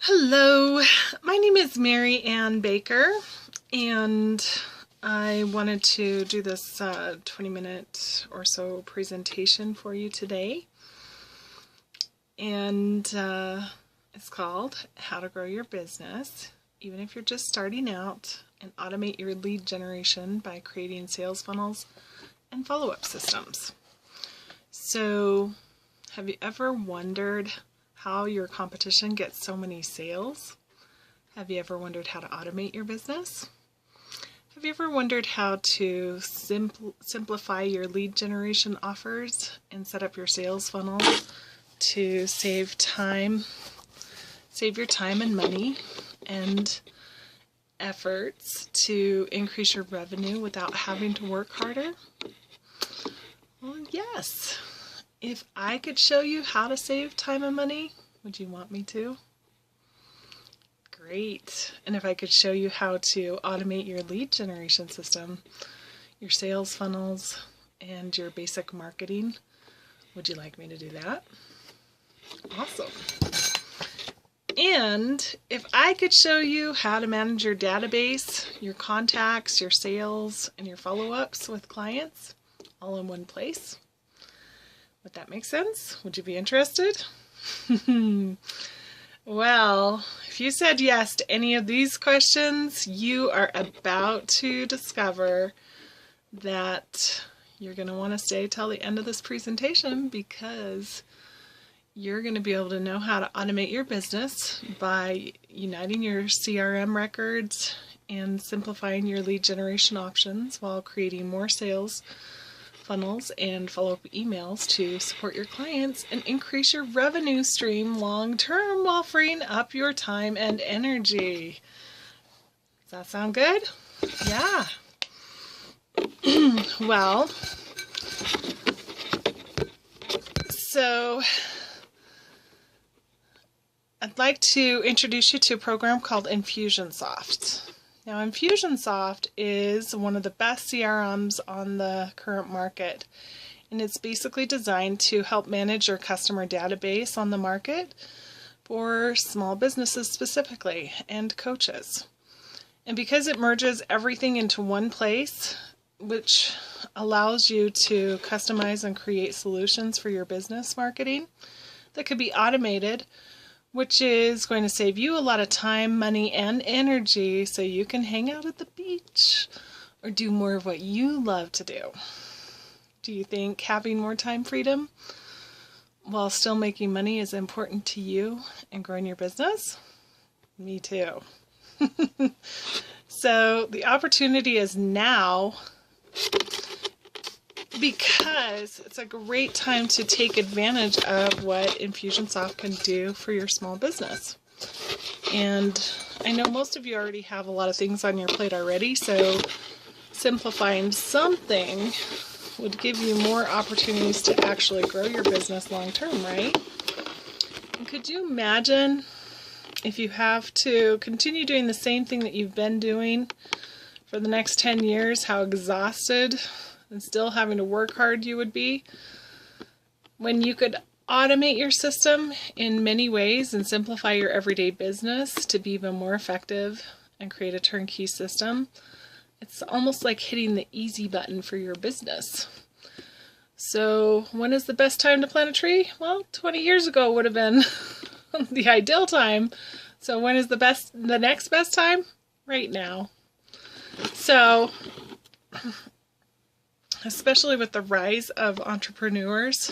Hello, my name is Mary Ann Baker, and I wanted to do this 20-minute or so presentation for you today. And it's called How to Grow Your Business, even if you're just starting out, and automate your lead generation by creating sales funnels and follow-up systems. So, have you ever wondered how your competition gets so many sales? Have you ever wondered how to automate your business? Have you ever wondered how to simplify your lead generation offers and set up your sales funnel to save your time and money and efforts to increase your revenue without having to work harder? Well, yes. If I could show you how to save time and money, would you want me to? Great. And if I could show you how to automate your lead generation system, your sales funnels, and your basic marketing, would you like me to do that? Awesome. And if I could show you how to manage your database, your contacts, your sales, and your follow-ups with clients all in one place, would that make sense? Would you be interested? Well, if you said yes to any of these questions, you are about to discover that you're going to want to stay till the end of this presentation, because you're going to be able to know how to automate your business by uniting your CRM records and simplifying your lead generation options while creating more sales funnels and follow-up emails to support your clients and increase your revenue stream long-term while freeing up your time and energy. Does that sound good? Yeah. Well, so I'd like to introduce you to a program called Infusionsoft. Now, Infusionsoft is one of the best CRMs on the current market, and it's basically designed to help manage your customer database on the market for small businesses specifically and coaches. And because it merges everything into one place, which allows you to customize and create solutions for your business marketing that could be automated, which is going to save you a lot of time, money, and energy so you can hang out at the beach or do more of what you love to do. Do you think having more time freedom while still making money is important to you and growing your business? Me too. So the opportunity is now, because it's a great time to take advantage of what Infusionsoft can do for your small business. And I know most of you already have a lot of things on your plate already, so simplifying something would give you more opportunities to actually grow your business long term, right? And could you imagine if you have to continue doing the same thing that you've been doing for the next 10 years, how exhausted and still having to work hard you would be, when you could automate your system in many ways and simplify your everyday business to be even more effective and create a turnkey system. It's almost like hitting the easy button for your business. So when is the best time to plant a tree? Well, 20 years ago would have been the ideal time. So when is the next best time? Right now. So especially with the rise of entrepreneurs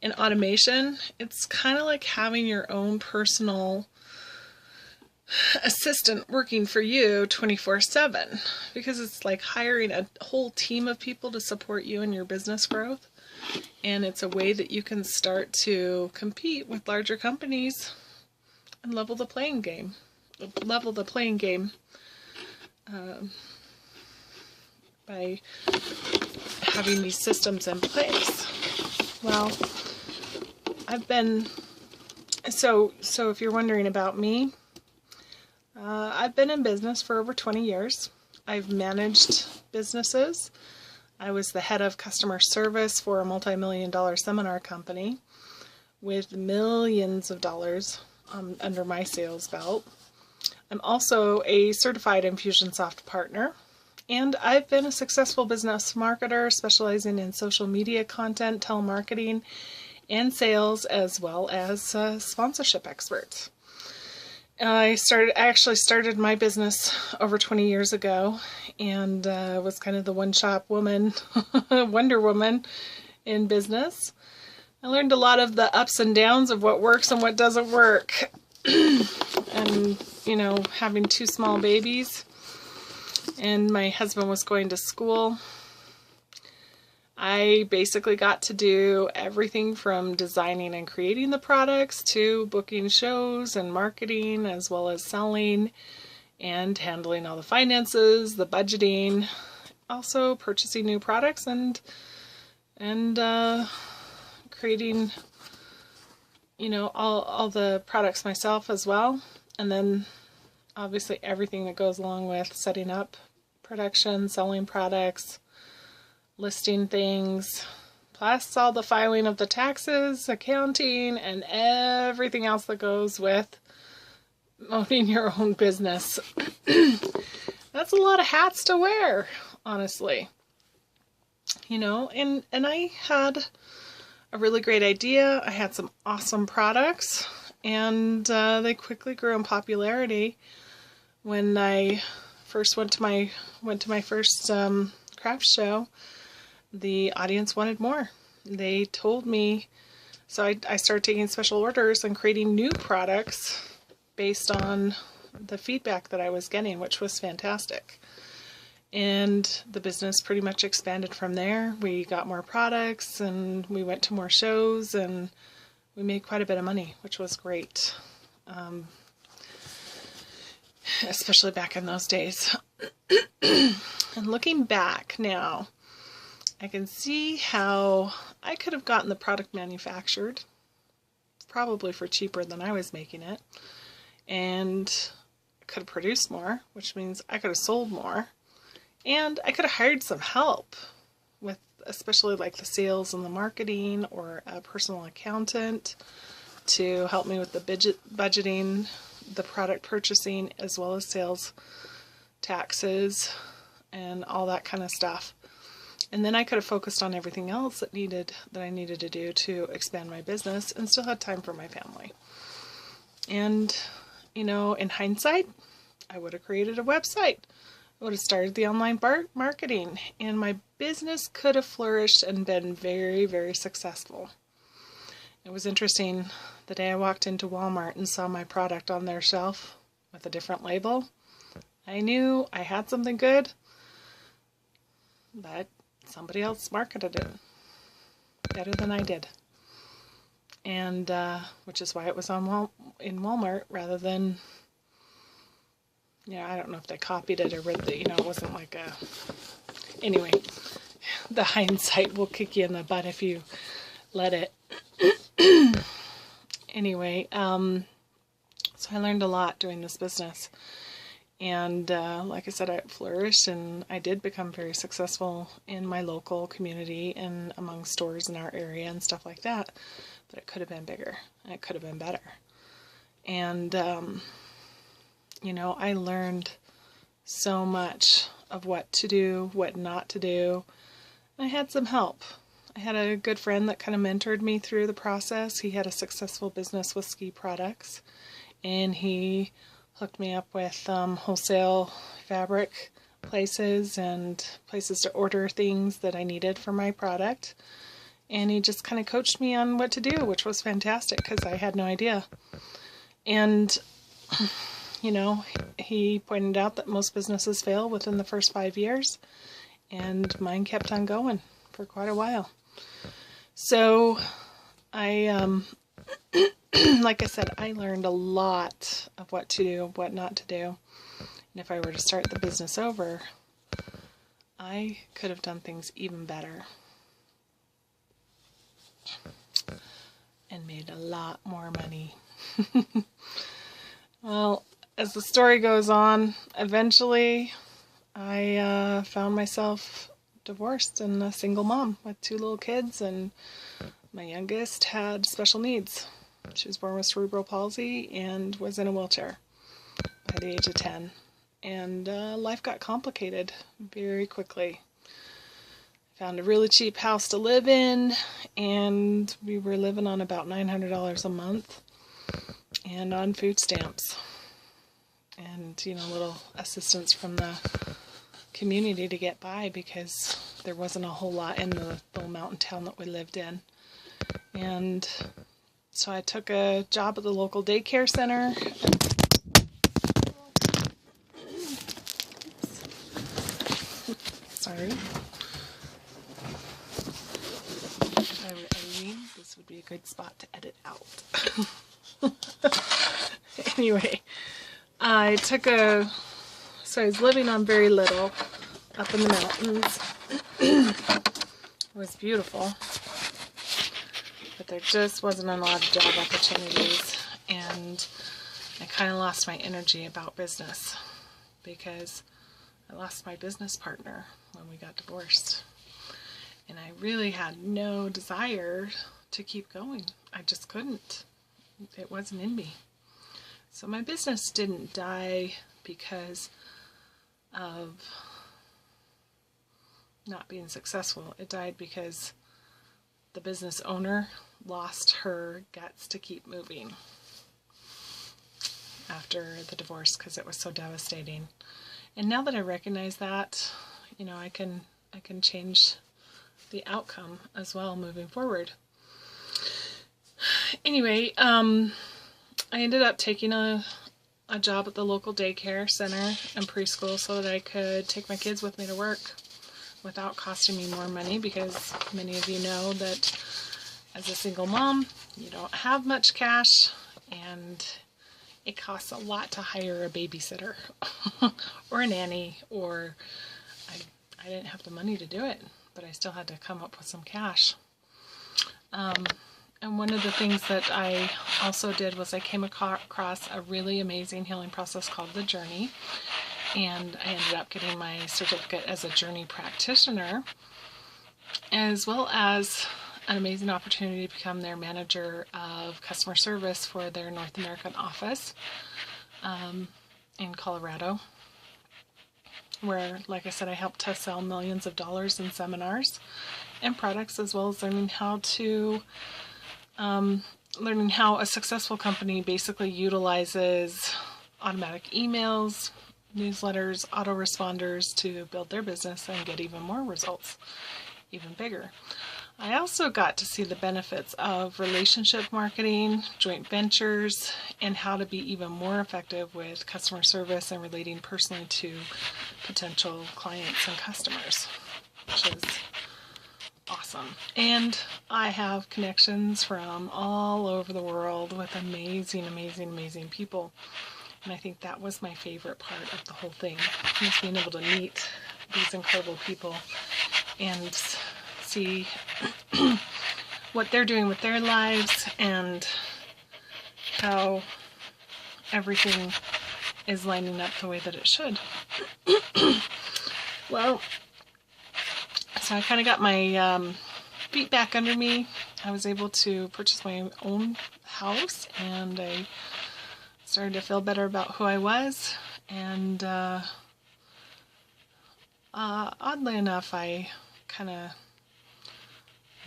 and automation, it's kind of like having your own personal assistant working for you 24/7, because it's like hiring a whole team of people to support you in your business growth. And it's a way that you can start to compete with larger companies and level the playing game. By having these systems in place. Well, so if you're wondering about me, I've been in business for over 20 years. I've managed businesses. I was the head of customer service for a multi-million-dollar seminar company with millions of dollars under my sales belt. I'm also a certified Infusionsoft partner, and I've been a successful business marketer specializing in social media content, telemarketing, and sales, as well as sponsorship expert. I actually started my business over 20 years ago, and was kind of the one-shop woman, Wonder Woman in business. I learned a lot of the ups and downs of what works and what doesn't work. And, you know, having 2 small babies, and my husband was going to school, I basically got to do everything from designing and creating the products to booking shows and marketing, as well as selling and handling all the finances, the budgeting, also purchasing new products and creating, you know, all the products myself as well. And then obviously everything that goes along with setting up production, selling products, listing things, plus all the filing of the taxes, accounting, and everything else that goes with owning your own business. That's a lot of hats to wear, honestly. You know, and I had a really great idea. I had some awesome products, and they quickly grew in popularity. When I first went to my first craft show, the audience wanted more. They told me, so I started taking special orders and creating new products based on the feedback that I was getting, which was fantastic. And the business pretty much expanded from there. We got more products, and we went to more shows, and we made quite a bit of money, which was great. Especially back in those days. And looking back now, I can see how I could have gotten the product manufactured, probably for cheaper than I was making it, and could have produced more, which means I could have sold more, and I could have hired some help with, especially like the sales and the marketing, or a personal accountant to help me with the budgeting, the product purchasing, as well as sales taxes and all that kind of stuff. And then I could have focused on everything else that I needed to do to expand my business, and still had time for my family. And, you know, in hindsight, I would have created a website. I would have started the online marketing, and my business could have flourished and been very, very successful. It was interesting, the day I walked into Walmart and saw my product on their shelf with a different label, I knew I had something good, but somebody else marketed it better than I did. And which is why it was in Walmart rather than, I don't know if they copied it or whether, it wasn't like a, anyway, the hindsight will kick you in the butt if you let it. Anyway, so I learned a lot doing this business. And like I said, I flourished, and I did become very successful in my local community and among stores in our area and stuff like that. But it could have been bigger, and it could have been better. And, I learned so much of what to do, what not to do. I had some help. I had a good friend that kind of mentored me through the process. He had a successful business with ski products, and he hooked me up with wholesale fabric places and places to order things that I needed for my product. And he just kind of coached me on what to do, which was fantastic because I had no idea. And, he pointed out that most businesses fail within the first 5 years, and mine kept on going for quite a while. So I, like I said, I learned a lot of what to do, what not to do. And if I were to start the business over, I could have done things even better and made a lot more money. Well, as the story goes on, eventually I found myself divorced and a single mom with 2 little kids, and my youngest had special needs. She was born with cerebral palsy and was in a wheelchair by the age of 10. And life got complicated very quickly. Found a really cheap house to live in, and we were living on about $900 a month and on food stamps. And, little assistance from the community to get by because there wasn't a whole lot in the little mountain town that we lived in. And so I took a job at the local daycare center. Sorry. If I were editing, this would be a good spot to edit out. Anyway, so I was living on very little up in the mountains. It was beautiful, but there just wasn't a lot of job opportunities, and I kind of lost my energy about business because I lost my business partner when we got divorced, and I really had no desire to keep going. I just couldn't. It wasn't in me. So my business didn't die because of not being successful. It died because the business owner lost her guts to keep moving after the divorce because it was so devastating. And now that I recognize that, I can change the outcome as well moving forward. Anyway, I ended up taking a job at the local daycare center and preschool so that I could take my kids with me to work without costing me more money, because many of you know that as a single mom, you don't have much cash, and it costs a lot to hire a babysitter or a nanny, or I didn't have the money to do it, but I still had to come up with some cash. And one of the things that I also did was I came across a really amazing healing process called The Journey, and I ended up getting my certificate as a Journey practitioner, as well as an amazing opportunity to become their manager of customer service for their North American office in Colorado, where, like I said, I helped to sell millions of dollars in seminars and products, as well as learning how a successful company basically utilizes automatic emails, newsletters, autoresponders to build their business and get even more results, even bigger. I also got to see the benefits of relationship marketing, joint ventures, and how to be even more effective with customer service and relating personally to potential clients and customers, which is awesome. And I have connections from all over the world with amazing, amazing, amazing people. And I think that was my favorite part of the whole thing, was being able to meet these incredible people and see what they're doing with their lives and how everything is lining up the way that it should. Well, so I kind of got my feet back under me. I was able to purchase my own house, and I started to feel better about who I was. And oddly enough, I kind of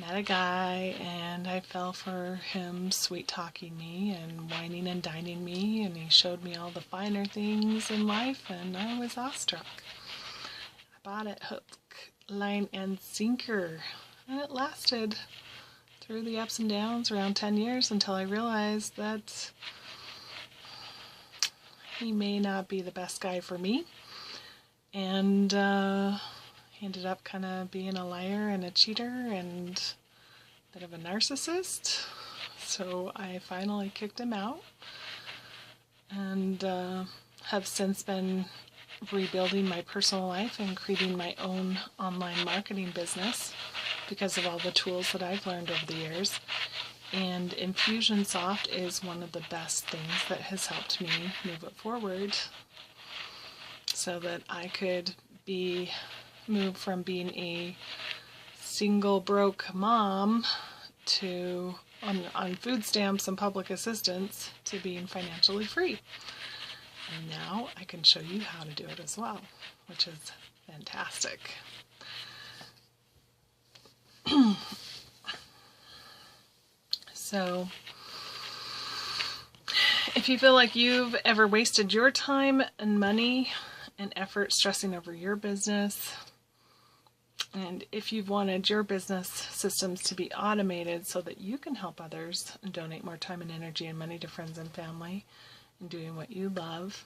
met a guy, and I fell for him sweet-talking me and whining and dining me, and he showed me all the finer things in life, and I was awestruck. I bought it hook, line, and sinker, and it lasted through the ups and downs around 10 years until I realized that he may not be the best guy for me, and he ended up kind of being a liar and a cheater and a bit of a narcissist. So I finally kicked him out, and have since been rebuilding my personal life and creating my own online marketing business because of all the tools that I've learned over the years. And Infusionsoft is one of the best things that has helped me move it forward so that I could move from being a single broke mom to on food stamps and public assistance to being financially free. And now I can show you how to do it as well, which is fantastic. So, if you feel like you've ever wasted your time and money and effort stressing over your business, and if you've wanted your business systems to be automated so that you can help others and donate more time and energy and money to friends and family and doing what you love,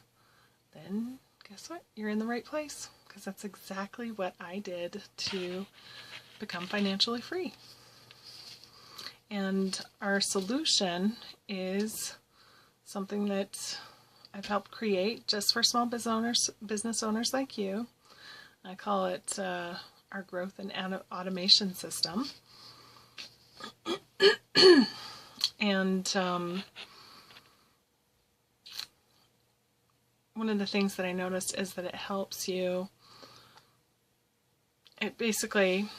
then guess what? You're in the right place, because that's exactly what I did to become financially free. And our solution is something that I've helped create just for small business owners like you. I call it our growth and automation system. And one of the things that I noticed is that it helps you, it basically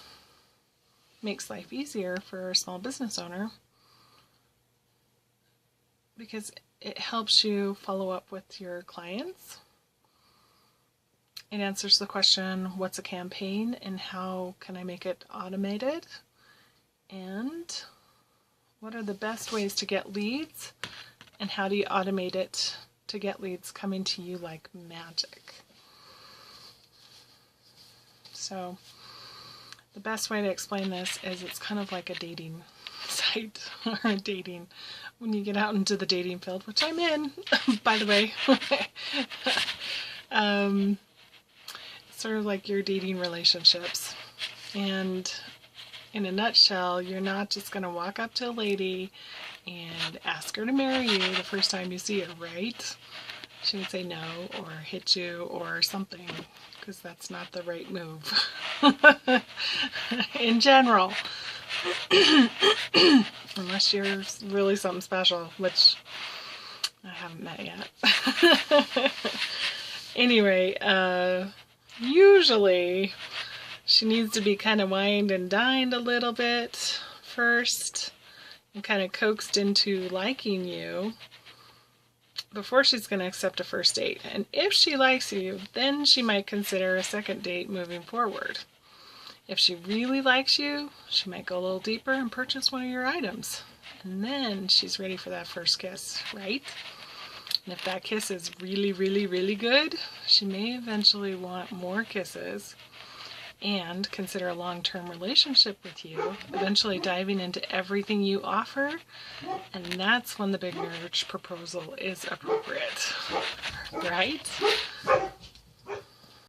makes life easier for a small business owner, because it helps you follow up with your clients. It answers the question, what's a campaign and how can I make it automated? And what are the best ways to get leads? And how do you automate it to get leads coming to you like magic? So the best way to explain this is it's kind of like a dating site, or a dating, when you get out into the dating field, which I'm in, by the way. Sort of like your dating relationships. And in a nutshell, you're not just going to walk up to a lady and ask her to marry you the first time you see her, right? She would say no, or hit you, or something, because that's not the right move. In general. Unless you're really something special, which I haven't met yet. Anyway, usually she needs to be kind of wined and dined a little bit first and kind of coaxed into liking you before she's going to accept a first date. And if she likes you, then she might consider a second date moving forward. If she really likes you, she might go a little deeper and purchase one of your items. And then she's ready for that first kiss, right? And if that kiss is really, really, really good, she may eventually want more kisses and consider a long-term relationship with you, eventually diving into everything you offer. And that's when the big marriage proposal is appropriate, right?